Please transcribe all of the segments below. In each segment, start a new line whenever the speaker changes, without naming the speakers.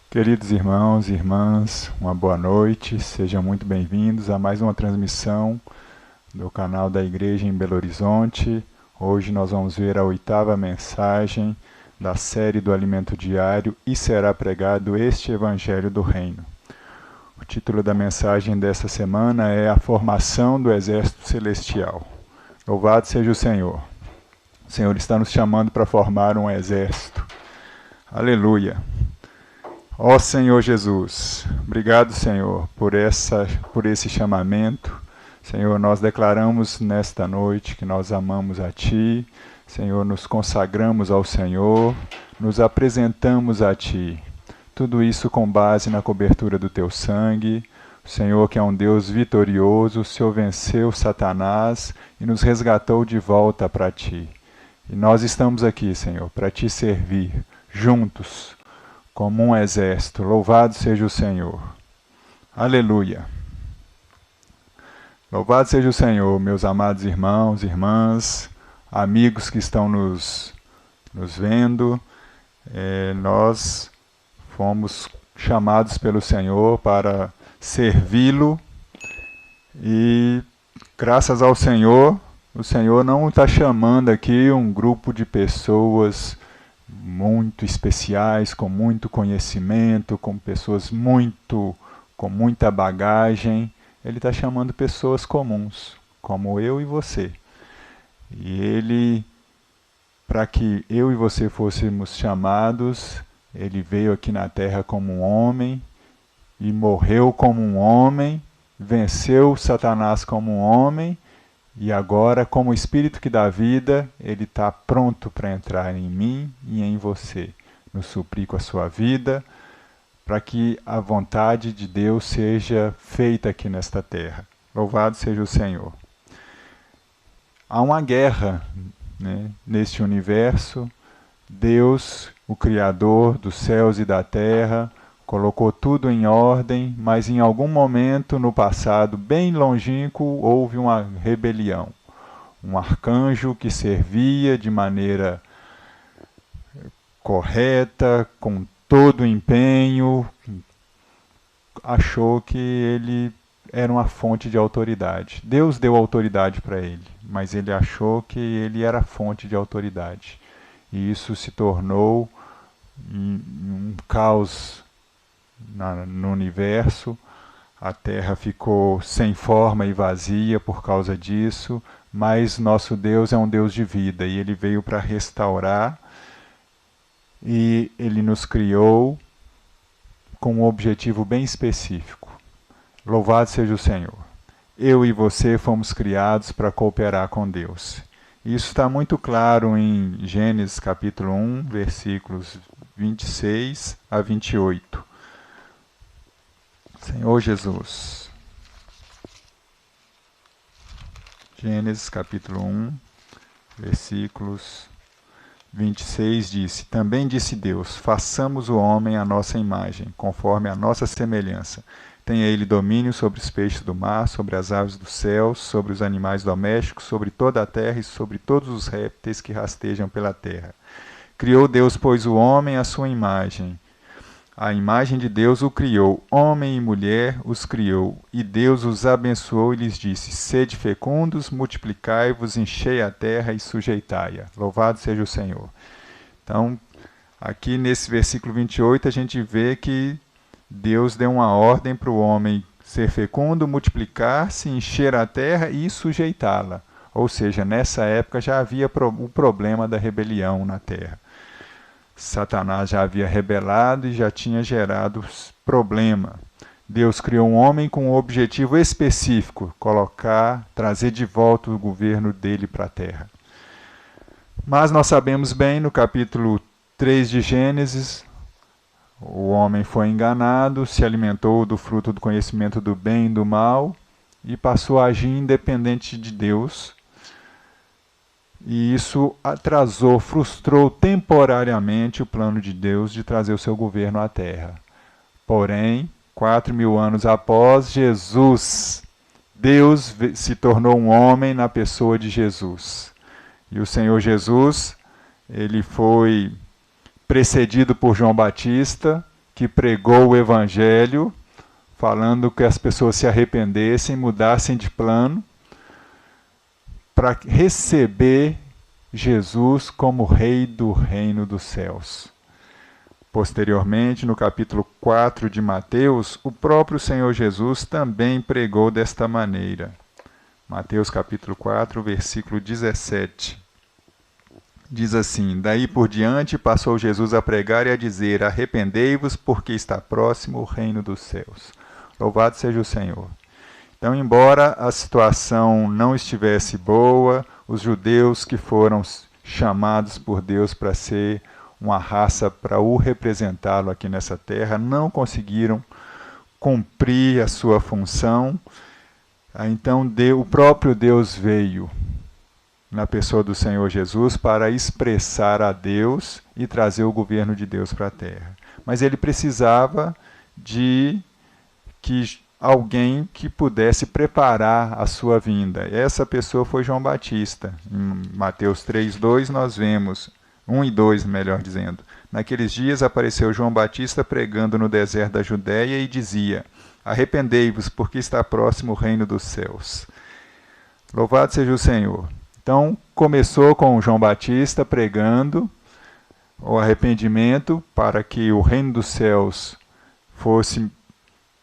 Queridos irmãos e irmãs, uma boa noite, sejam muito bem-vindos a mais uma transmissão do canal da Igreja em Belo Horizonte. Hoje nós vamos ver a 8ª mensagem da série do Alimento Diário e será pregado este Evangelho do Reino. O título da mensagem desta semana é A Formação do Exército Celestial. Louvado seja o Senhor. O Senhor está nos chamando para formar um exército. Aleluia! Ó Senhor Jesus, obrigado, Senhor, por esse chamamento. Senhor, nós declaramos nesta noite que nós amamos a Ti. Senhor, nos consagramos ao Senhor, nos apresentamos a Ti. Tudo isso com base na cobertura do Teu sangue. O Senhor, que é um Deus vitorioso, o Senhor venceu Satanás e nos resgatou de volta para Ti. E nós estamos aqui, Senhor, para Te servir, juntos, como um exército. Louvado seja o Senhor. Aleluia. Louvado seja o Senhor, meus amados irmãos, irmãs, amigos que estão nos vendo. Nós fomos chamados pelo Senhor para servi-lo e, graças ao Senhor, o Senhor não está chamando aqui um grupo de pessoas muito especiais, com muito conhecimento, com pessoas com muita bagagem. Ele está chamando pessoas comuns, como eu e você. E ele, para que eu e você fôssemos chamados, ele veio aqui na terra como um homem, e morreu como um homem, venceu Satanás como um homem, e agora, como o Espírito que dá vida, Ele está pronto para entrar em mim e em você, nos suprir com a sua vida, para que a vontade de Deus seja feita aqui nesta terra. Louvado seja o Senhor. Há uma guerra, né, neste universo. Deus, o Criador dos céus e da terra, colocou tudo em ordem, mas em algum momento no passado, bem longínquo, houve uma rebelião. Um arcanjo que servia de maneira correta, com todo o empenho, achou que ele era uma fonte de autoridade. Deus deu autoridade para ele, mas ele achou que ele era a fonte de autoridade. E isso se tornou um caos no universo. A Terra ficou sem forma e vazia por causa disso, mas nosso Deus é um Deus de vida e Ele veio para restaurar, e Ele nos criou com um objetivo bem específico. Louvado seja o Senhor. Eu e você fomos criados para cooperar com Deus. Isso está muito claro em Gênesis capítulo 1, versículos 26 a 28. Senhor Jesus. Gênesis capítulo 1, versículos 26 disse: Também disse Deus, façamos o homem à nossa imagem, conforme a nossa semelhança. Tenha ele domínio sobre os peixes do mar, sobre as aves do céu, sobre os animais domésticos, sobre toda a terra e sobre todos os répteis que rastejam pela terra. Criou Deus, pois, o homem à sua imagem. A imagem de Deus o criou, homem e mulher os criou, e Deus os abençoou e lhes disse: Sede fecundos, multiplicai-vos, enchei a terra e sujeitai-a. Louvado seja o Senhor. Então, aqui nesse versículo 28, a gente vê que Deus deu uma ordem para o homem ser fecundo, multiplicar-se, encher a terra e sujeitá-la. Ou seja, nessa época já havia o problema da rebelião na terra. Satanás já havia rebelado e já tinha gerado problema. Deus criou um homem com um objetivo específico: trazer de volta o governo dele para a terra. Mas nós sabemos bem, no capítulo 3 de Gênesis, o homem foi enganado, se alimentou do fruto do conhecimento do bem e do mal e passou a agir independente de Deus. E isso atrasou, frustrou temporariamente o plano de Deus de trazer o seu governo à terra. Porém, 4.000 anos após, Deus se tornou um homem na pessoa de Jesus. E o Senhor Jesus, ele foi precedido por João Batista, que pregou o Evangelho, falando que as pessoas se arrependessem, mudassem de plano, para receber Jesus como Rei do Reino dos Céus. Posteriormente, no capítulo 4 de Mateus, o próprio Senhor Jesus também pregou desta maneira. Mateus capítulo 4, versículo 17. Diz assim: daí por diante passou Jesus a pregar e a dizer: arrependei-vos, porque está próximo o reino dos céus. Louvado seja o Senhor. Então, embora a situação não estivesse boa, os judeus que foram chamados por Deus para ser uma raça para o representá-lo aqui nessa terra, não conseguiram cumprir a sua função. Então o próprio Deus veio na pessoa do Senhor Jesus para expressar a Deus e trazer o governo de Deus para a terra. Mas ele precisava de que alguém que pudesse preparar a sua vinda. Essa pessoa foi João Batista. Em Mateus 3:2 nós vemos, 1 e 2, melhor dizendo. Naqueles dias apareceu João Batista pregando no deserto da Judéia e dizia: arrependei-vos, porque está próximo o reino dos céus. Louvado seja o Senhor. Então, começou com João Batista pregando o arrependimento para que o reino dos céus fosse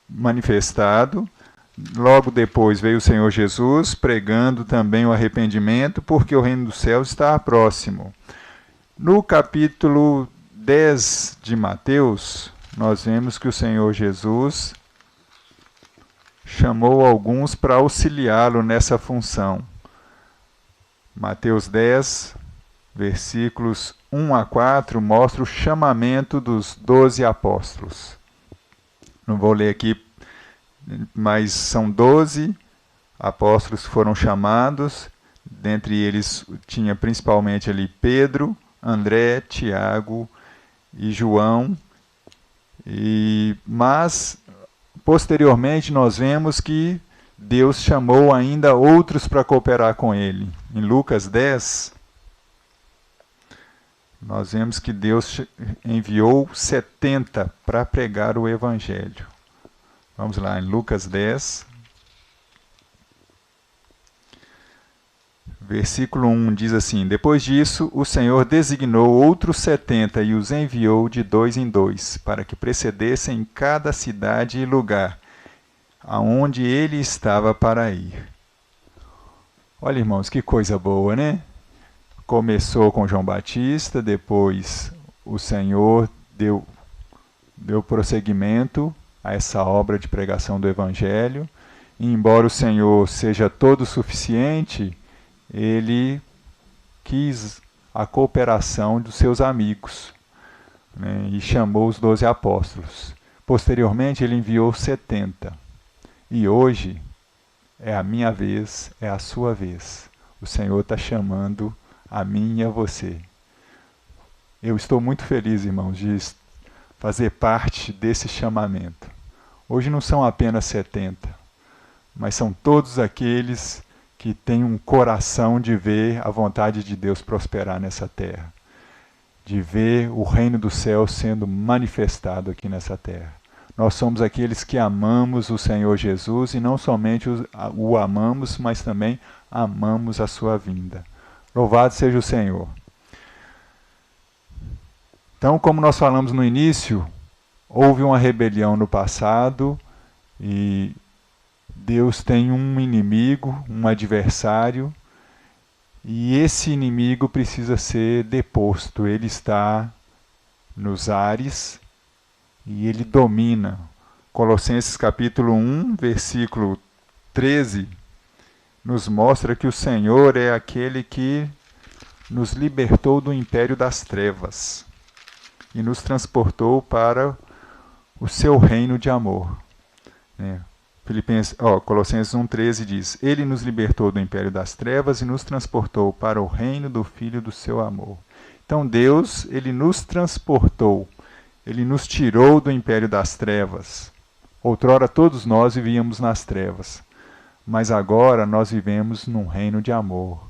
manifestado. Logo depois veio o Senhor Jesus pregando também o arrependimento, porque o reino dos céus está próximo. No capítulo 10 de Mateus, nós vemos que o Senhor Jesus chamou alguns para auxiliá-lo nessa função. Mateus 10, versículos 1 a 4, mostra o chamamento dos 12 apóstolos. Não vou ler aqui, mas são 12 apóstolos que foram chamados. Dentre eles tinha principalmente ali Pedro, André, Tiago e João. Mas posteriormente nós vemos que Deus chamou ainda outros para cooperar com ele. Em Lucas 10, nós vemos que Deus enviou 70 para pregar o Evangelho. Vamos lá, em Lucas 10, versículo 1 diz assim: depois disso, o Senhor designou outros 70 e os enviou de 2 em 2, para que precedessem em cada cidade e lugar, aonde ele estava para ir. Olha, irmãos, que coisa boa, né? Começou com João Batista, depois o Senhor deu prosseguimento a essa obra de pregação do Evangelho. E embora o Senhor seja todo suficiente, ele quis a cooperação dos seus amigos, né, e chamou os 12 apóstolos. Posteriormente, ele enviou 70. E hoje é a minha vez, é a sua vez. O Senhor está chamando a mim e a você. Eu estou muito feliz, irmãos, de fazer parte desse chamamento. Hoje não são apenas 70, mas são todos aqueles que têm um coração de ver a vontade de Deus prosperar nessa terra, de ver o reino do céu sendo manifestado aqui nessa terra. Nós somos aqueles que amamos o Senhor Jesus e não somente o amamos, mas também amamos a sua vinda. Louvado seja o Senhor. Então, como nós falamos no início, houve uma rebelião no passado e Deus tem um inimigo, um adversário, e esse inimigo precisa ser deposto. Ele está nos ares e ele domina. Colossenses capítulo 1, versículo 13, nos mostra que o Senhor é aquele que nos libertou do império das trevas e nos transportou para o seu reino de amor. Colossenses 1,13 diz: ele nos libertou do império das trevas e nos transportou para o reino do Filho do seu amor. Então Deus, ele nos transportou, ele nos tirou do império das trevas. Outrora todos nós vivíamos nas trevas, mas agora nós vivemos num reino de amor,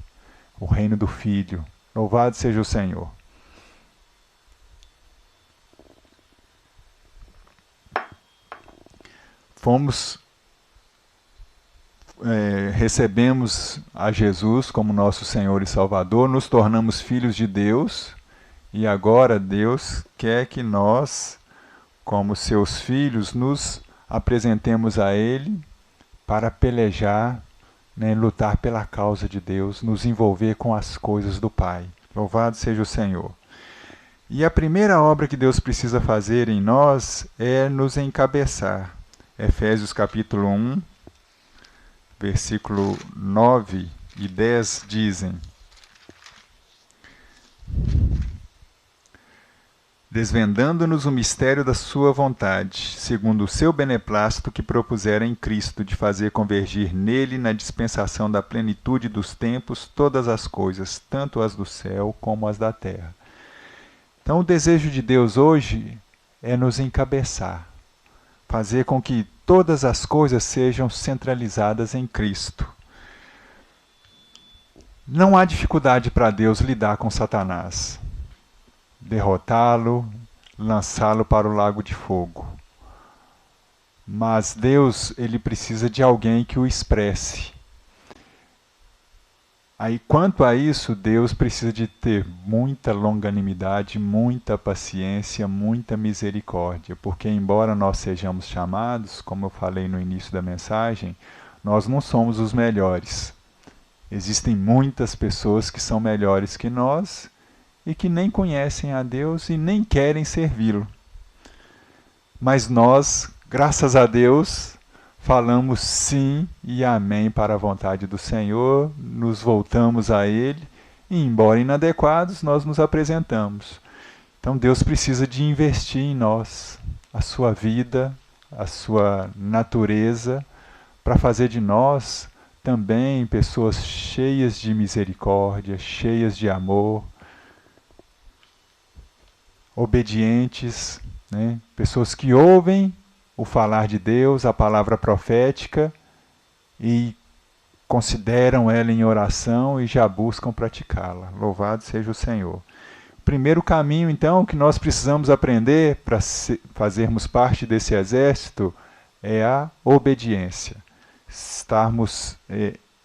o reino do Filho. Louvado seja o Senhor. recebemos a Jesus como nosso Senhor e Salvador, nos tornamos filhos de Deus, e agora Deus quer que nós, como seus filhos, nos apresentemos a Ele para pelejar, né, lutar pela causa de Deus, nos envolver com as coisas do Pai. Louvado seja o Senhor. E a primeira obra que Deus precisa fazer em nós é nos encabeçar. Efésios capítulo 1, versículo 9 e 10 dizem: desvendando-nos o mistério da sua vontade, segundo o seu beneplácito que propusera em Cristo, de fazer convergir nele, na dispensação da plenitude dos tempos, todas as coisas, tanto as do céu como as da terra. Então, o desejo de Deus hoje é nos encabeçar, fazer com que todas as coisas sejam centralizadas em Cristo. Não há dificuldade para Deus lidar com Satanás, derrotá-lo, lançá-lo para o lago de fogo. Mas Deus, ele precisa de alguém que o expresse. Aí, quanto a isso, Deus precisa de ter muita longanimidade, muita paciência, muita misericórdia, porque embora nós sejamos chamados, como eu falei no início da mensagem, nós não somos os melhores. Existem muitas pessoas que são melhores que nós e que nem conhecem a Deus e nem querem servi-lo. Mas nós, graças a Deus, falamos sim e amém para a vontade do Senhor, nos voltamos a Ele e, embora inadequados, nós nos apresentamos. Então Deus precisa de investir em nós, a sua vida, a sua natureza, para fazer de nós também pessoas cheias de misericórdia, cheias de amor, obedientes, né? Pessoas que ouvem o falar de Deus, a palavra profética, e consideram ela em oração e já buscam praticá-la. Louvado seja o Senhor. O primeiro caminho, então, que nós precisamos aprender para fazermos parte desse exército é a obediência. Estarmos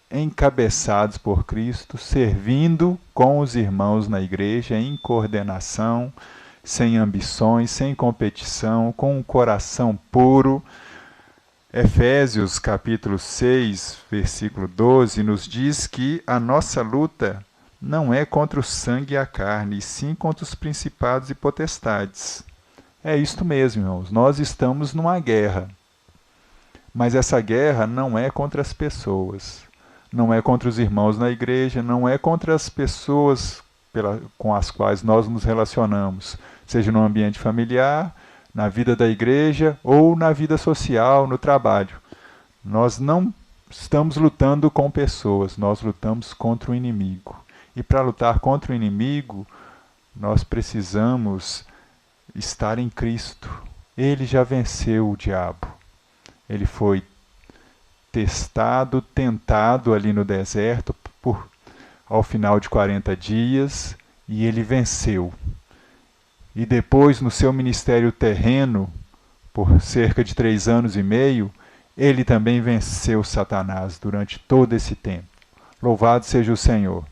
encabeçados por Cristo, servindo com os irmãos na igreja em coordenação, sem ambições, sem competição, com um coração puro. Efésios capítulo 6, versículo 12, nos diz que a nossa luta não é contra o sangue e a carne, e sim contra os principados e potestades. É isto mesmo, irmãos, nós estamos numa guerra. Mas essa guerra não é contra as pessoas, não é contra os irmãos na igreja, não é contra as pessoas com as quais nós nos relacionamos, seja no ambiente familiar, na vida da igreja ou na vida social, no trabalho. Nós não estamos lutando com pessoas, nós lutamos contra o inimigo. E para lutar contra o inimigo, nós precisamos estar em Cristo. Ele já venceu o diabo. Ele foi tentado ali no deserto ao final de 40 dias, e ele venceu. E depois, no seu ministério terreno, por cerca de 3 anos e meio, ele também venceu Satanás durante todo esse tempo. Louvado seja o Senhor.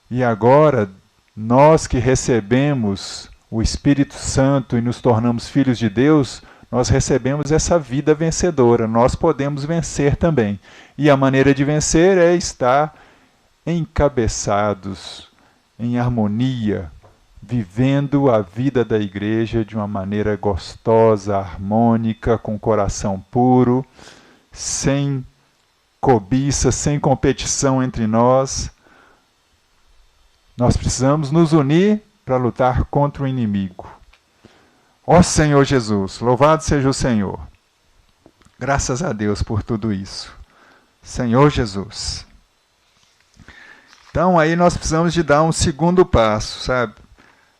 E agora, nós que recebemos o Espírito Santo e nos tornamos filhos de Deus, nós recebemos essa vida vencedora, nós podemos vencer também. E a maneira de vencer é estar encabeçados, em harmonia, vivendo a vida da igreja de uma maneira gostosa, harmônica, com coração puro, sem cobiça, sem competição entre nós. Nós precisamos nos unir para lutar contra o inimigo. Ó Senhor Jesus, louvado seja o Senhor. Graças a Deus por tudo isso. Senhor Jesus. Então aí nós precisamos de dar um segundo passo, sabe?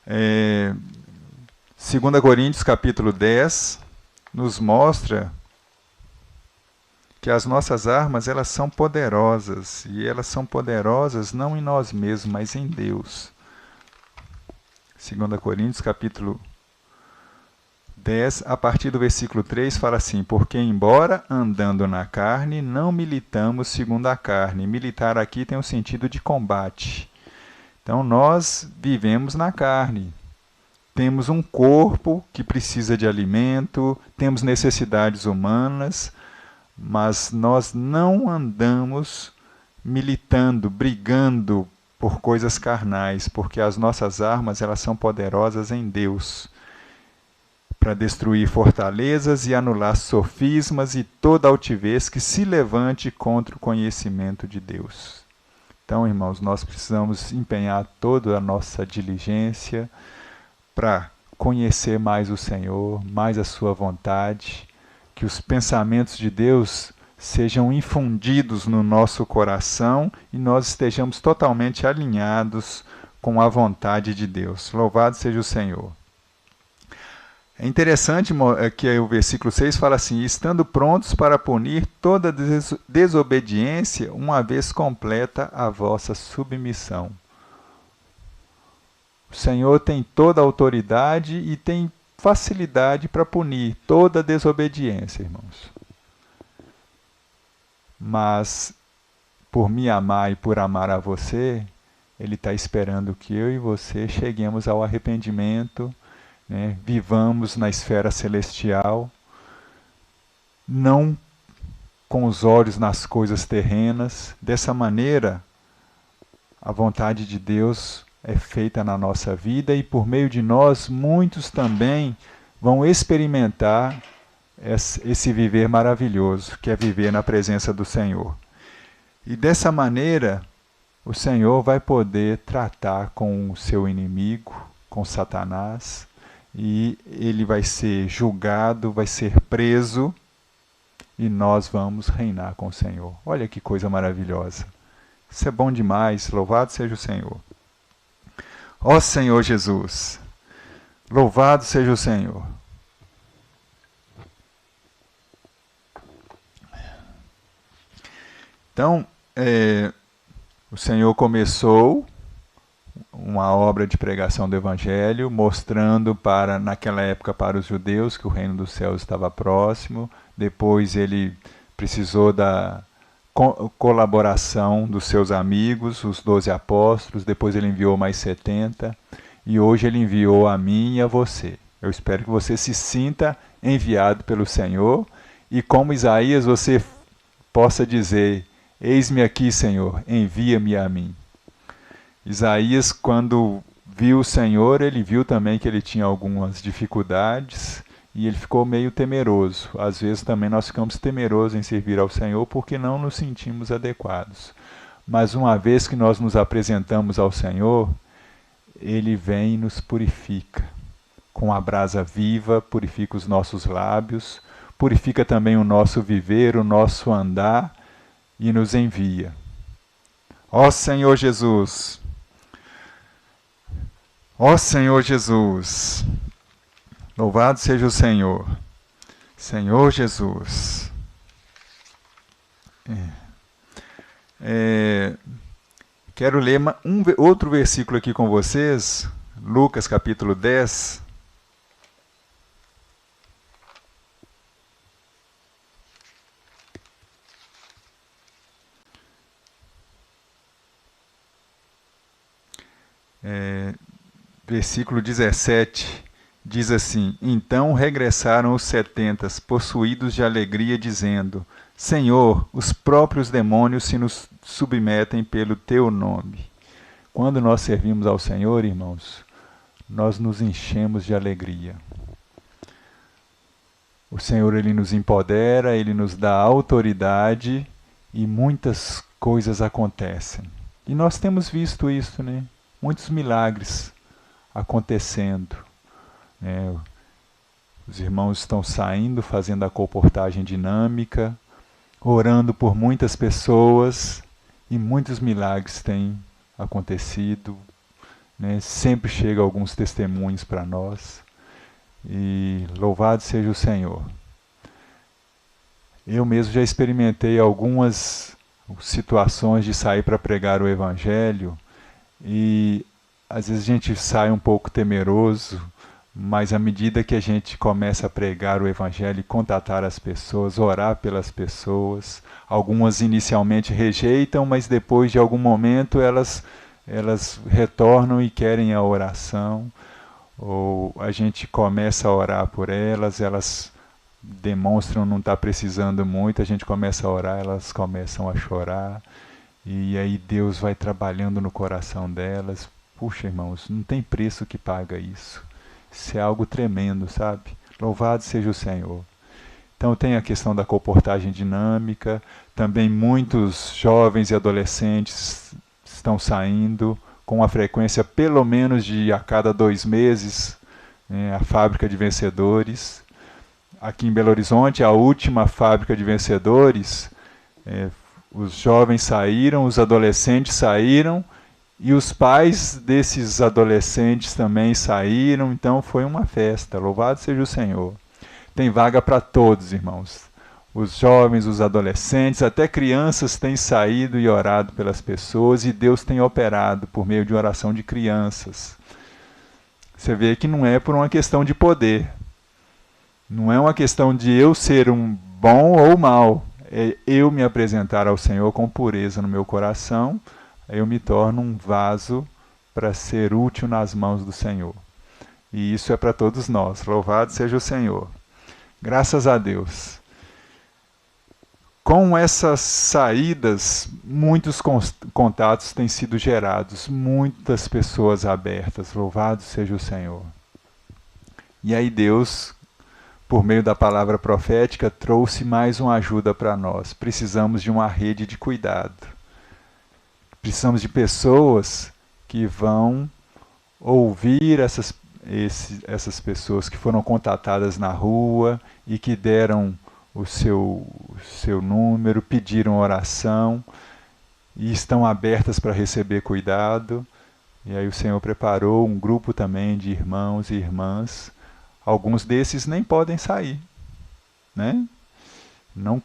2 Coríntios capítulo 10 nos mostra que as nossas armas, elas são poderosas, e elas são poderosas não em nós mesmos, mas em Deus. 2 Coríntios capítulo 10, a partir do versículo 3, fala assim: porque embora andando na carne, não militamos segundo a carne. Militar aqui tem o sentido de combate. Então nós vivemos na carne. Temos um corpo que precisa de alimento, temos necessidades humanas, mas nós não andamos militando, brigando por coisas carnais, porque as nossas armas elas são poderosas em Deus, para destruir fortalezas e anular sofismas e toda altivez que se levante contra o conhecimento de Deus. Então, irmãos, nós precisamos empenhar toda a nossa diligência para conhecer mais o Senhor, mais a sua vontade, que os pensamentos de Deus sejam infundidos no nosso coração e nós estejamos totalmente alinhados com a vontade de Deus. Louvado seja o Senhor. É interessante que o versículo 6 fala assim: estando prontos para punir toda desobediência, uma vez completa a vossa submissão. O Senhor tem toda a autoridade e tem facilidade para punir toda desobediência, irmãos. Mas, por me amar e por amar a você, Ele está esperando que eu e você cheguemos ao arrependimento, né? Vivamos na esfera celestial, não com os olhos nas coisas terrenas. Dessa maneira, a vontade de Deus é feita na nossa vida e por meio de nós, muitos também vão experimentar esse viver maravilhoso, que é viver na presença do Senhor. E dessa maneira, o Senhor vai poder tratar com o seu inimigo, com Satanás, e ele vai ser julgado, vai ser preso, e nós vamos reinar com o Senhor. Olha que coisa maravilhosa. Isso é bom demais, louvado seja o Senhor. Ó Senhor Jesus, louvado seja o Senhor. Então, o Senhor começou uma obra de pregação do Evangelho, mostrando naquela época para os judeus que o reino dos céus estava próximo. Depois ele precisou da colaboração dos seus amigos, os 12 apóstolos. Depois ele enviou mais 70. E hoje ele enviou a mim e a você. Eu espero que você se sinta enviado pelo Senhor. E como Isaías, você possa dizer: eis-me aqui, Senhor, envia-me a mim. Isaías, quando viu o Senhor, ele viu também que ele tinha algumas dificuldades e ele ficou meio temeroso. Às vezes também nós ficamos temerosos em servir ao Senhor porque não nos sentimos adequados. Mas uma vez que nós nos apresentamos ao Senhor, Ele vem e nos purifica. Com a brasa viva, purifica os nossos lábios, purifica também o nosso viver, o nosso andar e nos envia. Ó Senhor Jesus! Ó Senhor Jesus, louvado seja o Senhor, Senhor Jesus. Quero ler outro versículo aqui com vocês, Lucas capítulo 10. Versículo 17, diz assim: então regressaram os 70, possuídos de alegria, dizendo: Senhor, os próprios demônios se nos submetem pelo teu nome. Quando nós servimos ao Senhor, irmãos, nós nos enchemos de alegria. O Senhor, Ele nos empodera, Ele nos dá autoridade e muitas coisas acontecem. E nós temos visto isso, né? Muitos milagres acontecendo. Os irmãos estão saindo, fazendo a comportagem dinâmica, orando por muitas pessoas e muitos milagres têm acontecido. Sempre chegam alguns testemunhos para nós e louvado seja o Senhor. Eu mesmo já experimentei algumas situações de sair para pregar o Evangelho e às vezes a gente sai um pouco temeroso, Mas à medida que a gente começa a pregar o Evangelho e contatar as pessoas, orar pelas pessoas, algumas inicialmente rejeitam, mas depois de algum momento elas retornam e querem a oração, ou a gente começa a orar por elas, elas demonstram não estar precisando muito, a gente começa a orar, elas começam a chorar, e aí Deus vai trabalhando no coração delas. Puxa, irmãos, não tem preço que paga isso. Isso é algo tremendo, sabe? Louvado seja o Senhor. Então tem a questão da comportagem dinâmica, também muitos jovens e adolescentes estão saindo com uma frequência pelo menos de a cada 2 meses, a fábrica de vencedores. Aqui em Belo Horizonte, a última fábrica de vencedores, os jovens saíram, os adolescentes saíram, e os pais desses adolescentes também saíram, então foi uma festa, louvado seja o Senhor. Tem vaga para todos, irmãos. Os jovens, os adolescentes, até crianças têm saído e orado pelas pessoas, e Deus tem operado por meio de oração de crianças. Você vê que não é por uma questão de poder. Não é uma questão de eu ser um bom ou mal. É eu me apresentar ao Senhor com pureza no meu coração, eu me torno um vaso para ser útil nas mãos do Senhor. E isso é para todos nós. Louvado seja o Senhor. Graças a Deus. Com essas saídas, muitos contatos têm sido gerados, muitas pessoas abertas. Louvado seja o Senhor. E aí Deus, por meio da palavra profética, trouxe mais uma ajuda para nós. Precisamos de uma rede de cuidado. Precisamos de pessoas que vão ouvir essas pessoas que foram contatadas na rua e que deram o seu número, pediram oração e estão abertas para receber cuidado. E aí o Senhor preparou um grupo também de irmãos e irmãs. Alguns desses nem podem sair, né? Não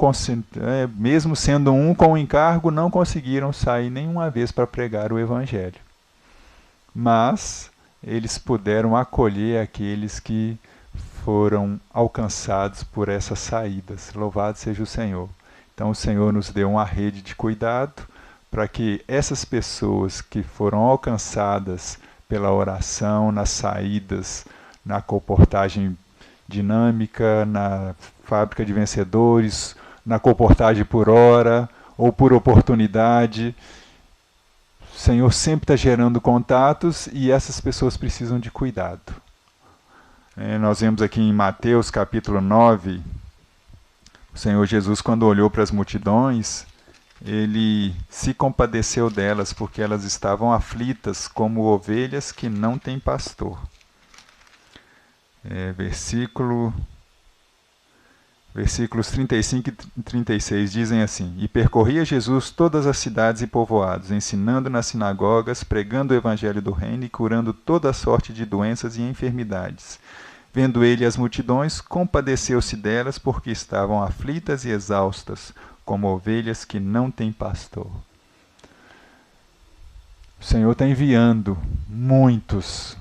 mesmo sendo um com encargo, não conseguiram sair nenhuma vez para pregar o Evangelho. Mas eles puderam acolher aqueles que foram alcançados por essas saídas. Louvado seja o Senhor. Então o Senhor nos deu uma rede de cuidado para que essas pessoas que foram alcançadas pela oração, nas saídas, na comportagem dinâmica, na fábrica de vencedores, na comportagem por hora ou por oportunidade. O Senhor sempre está gerando contatos e essas pessoas precisam de cuidado. Nós vemos aqui em Mateus capítulo 9, o Senhor Jesus, quando olhou para as multidões, ele se compadeceu delas porque elas estavam aflitas como ovelhas que não têm pastor. Versículos 35 e 36 dizem assim: E percorria Jesus todas as cidades e povoados, ensinando nas sinagogas, pregando o evangelho do reino e curando toda sorte de doenças e enfermidades. Vendo ele as multidões, compadeceu-se delas, porque estavam aflitas e exaustas, como ovelhas que não têm pastor. O Senhor está enviando muitos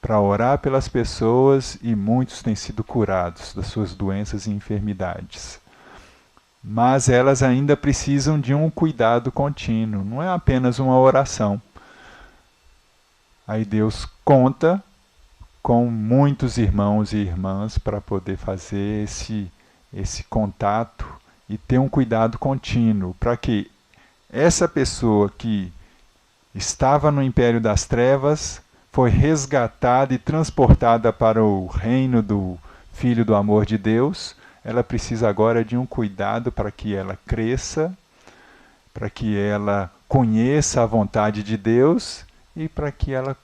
para orar pelas pessoas e muitos têm sido curados das suas doenças e enfermidades. Mas elas ainda precisam de um cuidado contínuo, não é apenas uma oração. Aí Deus conta com muitos irmãos e irmãs para poder fazer esse contato e ter um cuidado contínuo, para que essa pessoa que estava no império das trevas foi resgatada e transportada para o reino do Filho do amor de Deus, ela precisa agora de um cuidado para que ela cresça, para que ela conheça a vontade de Deus e para que ela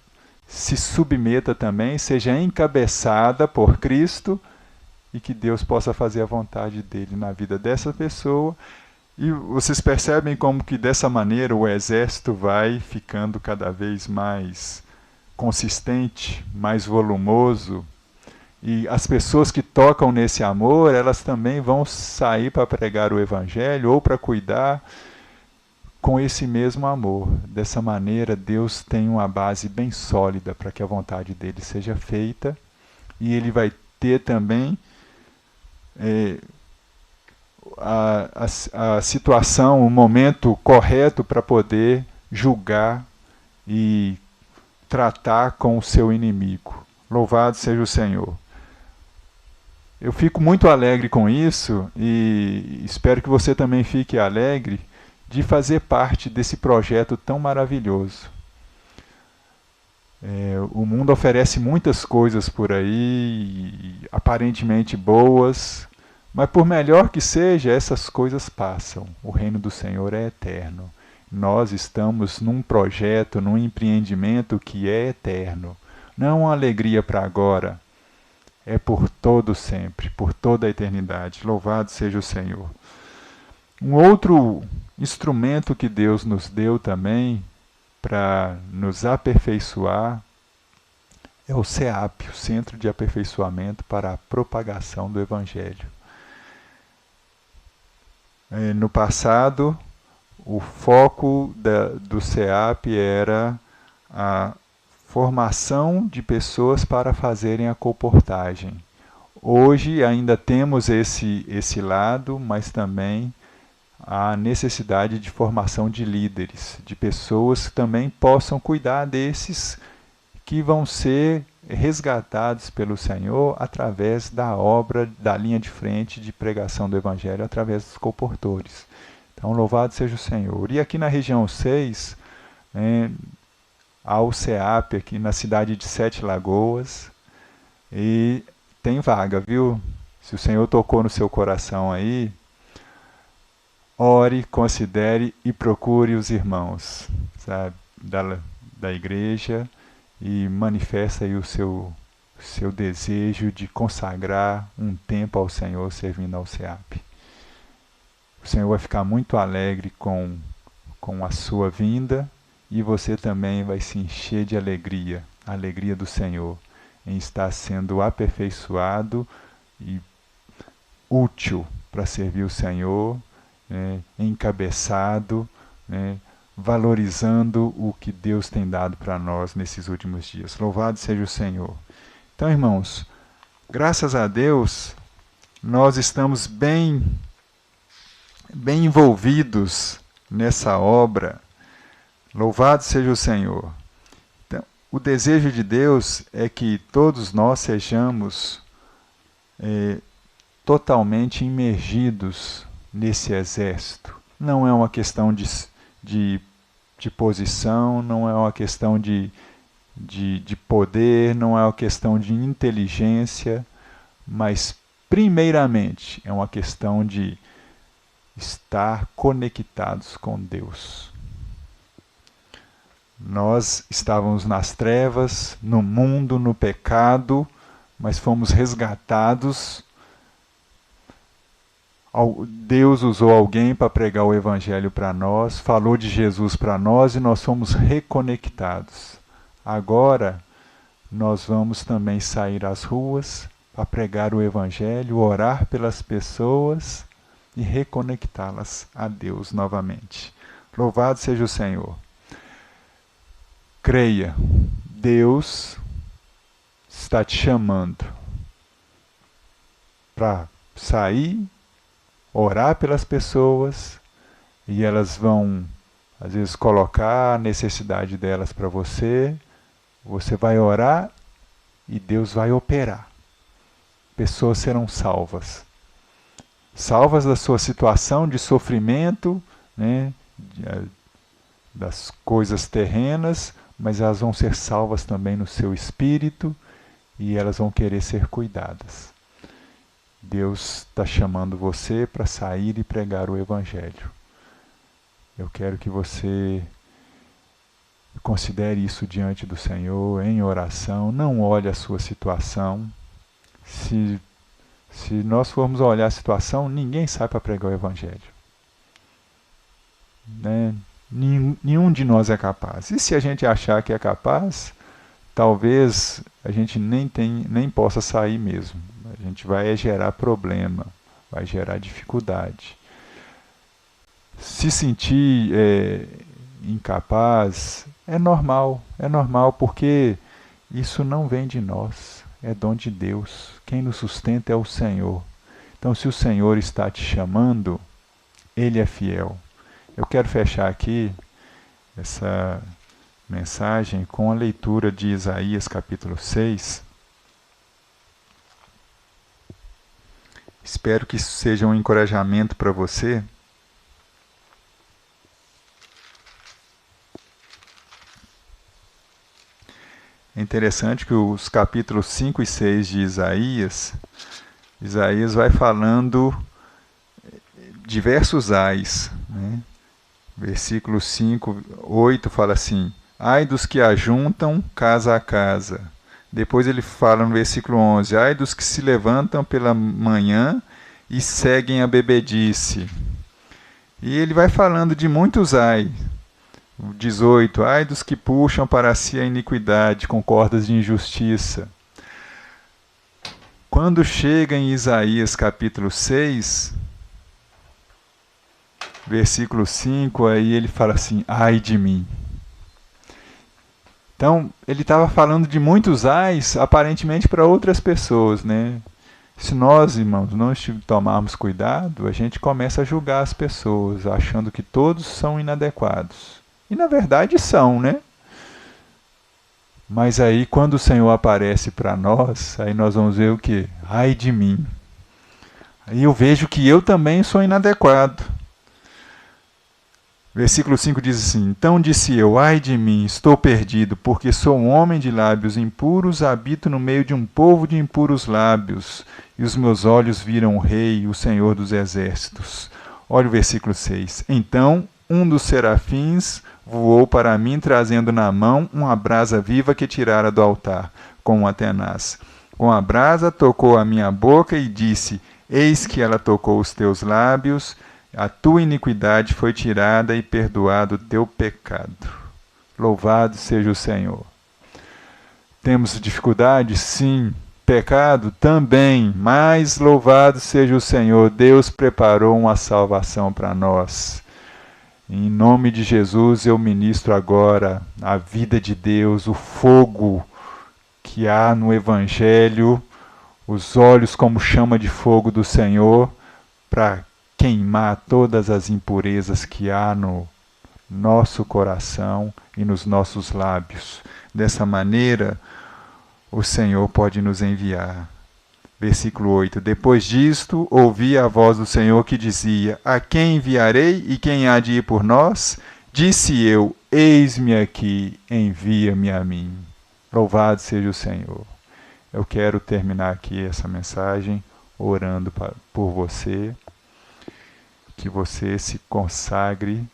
se submeta também, seja encabeçada por Cristo e que Deus possa fazer a vontade dele na vida dessa pessoa. E vocês percebem como que dessa maneira o exército vai ficando cada vez mais consistente, mais volumoso, e as pessoas que tocam nesse amor, elas também vão sair para pregar o evangelho ou para cuidar com esse mesmo amor. Dessa maneira, Deus tem uma base bem sólida para que a vontade dele seja feita e ele vai ter também a situação, o momento correto para poder julgar e tratar com o seu inimigo. Louvado seja o Senhor. Eu fico muito alegre com isso e espero que você também fique alegre de fazer parte desse projeto tão maravilhoso. O mundo oferece muitas coisas por aí, aparentemente boas, mas por melhor que seja, essas coisas passam. O reino do Senhor é eterno. Nós estamos num projeto, num empreendimento que é eterno. Não é uma alegria para agora, é por todo sempre, por toda a eternidade. Louvado seja o Senhor. Um outro instrumento que Deus nos deu também para nos aperfeiçoar é o CEAP, o Centro de Aperfeiçoamento para a Propagação do Evangelho. No passado, o foco do CEAP era a formação de pessoas para fazerem a colportagem. Hoje ainda temos esse lado, mas também a necessidade de formação de líderes, de pessoas que também possam cuidar desses que vão ser resgatados pelo Senhor através da obra, da linha de frente de pregação do Evangelho, através dos colportores. Então, louvado seja o Senhor. E aqui na região 6, há o CEAP aqui na cidade de Sete Lagoas, e tem vaga, viu? Se o Senhor tocou no seu coração aí, ore, considere e procure os irmãos, sabe, da igreja e manifesta aí o seu desejo de consagrar um tempo ao Senhor servindo ao CEAP. O Senhor vai ficar muito alegre com a sua vinda e você também vai se encher de alegria, a alegria do Senhor, em estar sendo aperfeiçoado e útil para servir o Senhor, encabeçado, valorizando o que Deus tem dado para nós nesses últimos dias. Louvado seja o Senhor. Então, irmãos, graças a Deus, nós estamos bem envolvidos nessa obra. Louvado seja o Senhor. Então, o desejo de Deus é que todos nós sejamos totalmente imergidos nesse exército. Não é uma questão de posição, não é uma questão de poder, não é uma questão de inteligência, mas primeiramente é uma questão de estar conectados com Deus. Nós estávamos nas trevas, no mundo, no pecado, mas fomos resgatados. Deus usou alguém para pregar o Evangelho para nós, falou de Jesus para nós e nós fomos reconectados. Agora, nós vamos também sair às ruas para pregar o Evangelho, orar pelas pessoas e reconectá-las a Deus novamente. Louvado seja o Senhor. Creia, Deus está te chamando para sair, orar pelas pessoas e elas vão, às vezes, colocar a necessidade delas para você. Você vai orar e Deus vai operar. Pessoas serão salvas. Salvas da sua situação de sofrimento, das coisas terrenas, mas elas vão ser salvas também no seu espírito e elas vão querer ser cuidadas. Deus está chamando você para sair e pregar o Evangelho. Eu quero que você considere isso diante do Senhor, em oração. Não olhe a sua situação. Se nós formos olhar a situação, ninguém sai para pregar o Evangelho. Nenhum de nós é capaz. E se a gente achar que é capaz, talvez a gente nem possa sair mesmo. A gente vai gerar problema, vai gerar dificuldade. Se sentir incapaz é normal porque isso não vem de nós. é dom de Deus. Quem nos sustenta é o Senhor. Então, se o Senhor está te chamando, Ele é fiel. Eu quero fechar aqui essa mensagem com a leitura de Isaías capítulo 6. Espero que isso seja um encorajamento para você. É interessante que os capítulos 5 e 6 de Isaías vai falando diversos ais, né? Versículo 5, 8 fala assim: ai dos que ajuntam casa a casa. Depois ele fala no versículo 11: ai dos que se levantam pela manhã e seguem a bebedice. E ele vai falando de muitos ai. 18: ai dos que puxam para si a iniquidade com cordas de injustiça. Quando chega em Isaías capítulo 6, versículo 5, aí ele fala assim: ai de mim. Então, ele estava falando de muitos ais, aparentemente para outras pessoas, né? Se nós, irmãos, não tomarmos cuidado, a gente começa a julgar as pessoas, achando que todos são inadequados. E na verdade são, né? Mas aí quando o Senhor aparece para nós, aí nós vamos ver o quê? Ai de mim. Aí eu vejo que eu também sou inadequado. Versículo 5 diz assim: então disse eu, ai de mim, estou perdido, porque sou um homem de lábios impuros, habito no meio de um povo de impuros lábios, e os meus olhos viram o Rei, o Senhor dos Exércitos. Olha o versículo 6. Então um dos serafins voou para mim, trazendo na mão uma brasa viva que tirara do altar, com uma tenaz. Com a brasa tocou a minha boca e disse: eis que ela tocou os teus lábios, a tua iniquidade foi tirada e perdoado o teu pecado. Louvado seja o Senhor. Temos dificuldade? Sim. Pecado? Também. Mas louvado seja o Senhor. Deus preparou uma salvação para nós. Em nome de Jesus, eu ministro agora a vida de Deus, o fogo que há no Evangelho, os olhos como chama de fogo do Senhor, para queimar todas as impurezas que há no nosso coração e nos nossos lábios. Dessa maneira, o Senhor pode nos enviar. Versículo 8. Depois disto, ouvi a voz do Senhor que dizia: a quem enviarei e quem há de ir por nós? Disse eu: eis-me aqui, envia-me a mim. Louvado seja o Senhor. Eu quero terminar aqui essa mensagem orando por você, que você se consagre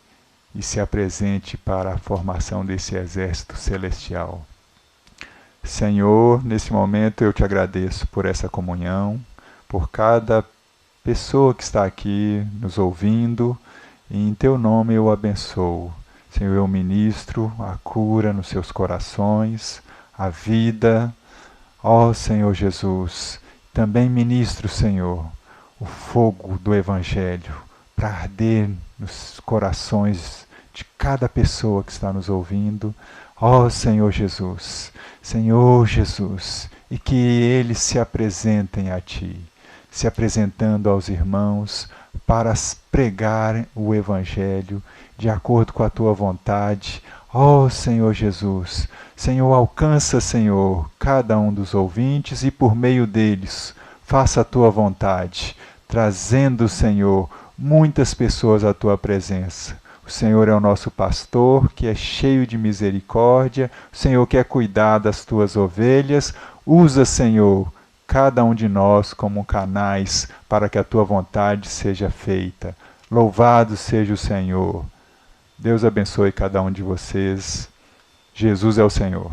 e se apresente para a formação desse exército celestial. Senhor, nesse momento eu te agradeço por essa comunhão, por cada pessoa que está aqui nos ouvindo, e em teu nome eu abençoo. Senhor, eu ministro a cura nos seus corações, a vida. Ó Senhor Jesus, também ministro, Senhor, o fogo do Evangelho para arder nos corações de cada pessoa que está nos ouvindo. Ó Senhor Jesus, e que eles se apresentem a Ti, se apresentando aos irmãos para pregar o Evangelho de acordo com a Tua vontade. Ó Senhor Jesus, Senhor, alcança, Senhor, cada um dos ouvintes e por meio deles faça a Tua vontade, trazendo, Senhor, muitas pessoas à Tua presença. O Senhor é o nosso pastor, que é cheio de misericórdia. O Senhor quer cuidar das tuas ovelhas. Usa, Senhor, cada um de nós como canais para que a tua vontade seja feita. Louvado seja o Senhor. Deus abençoe cada um de vocês. Jesus é o Senhor.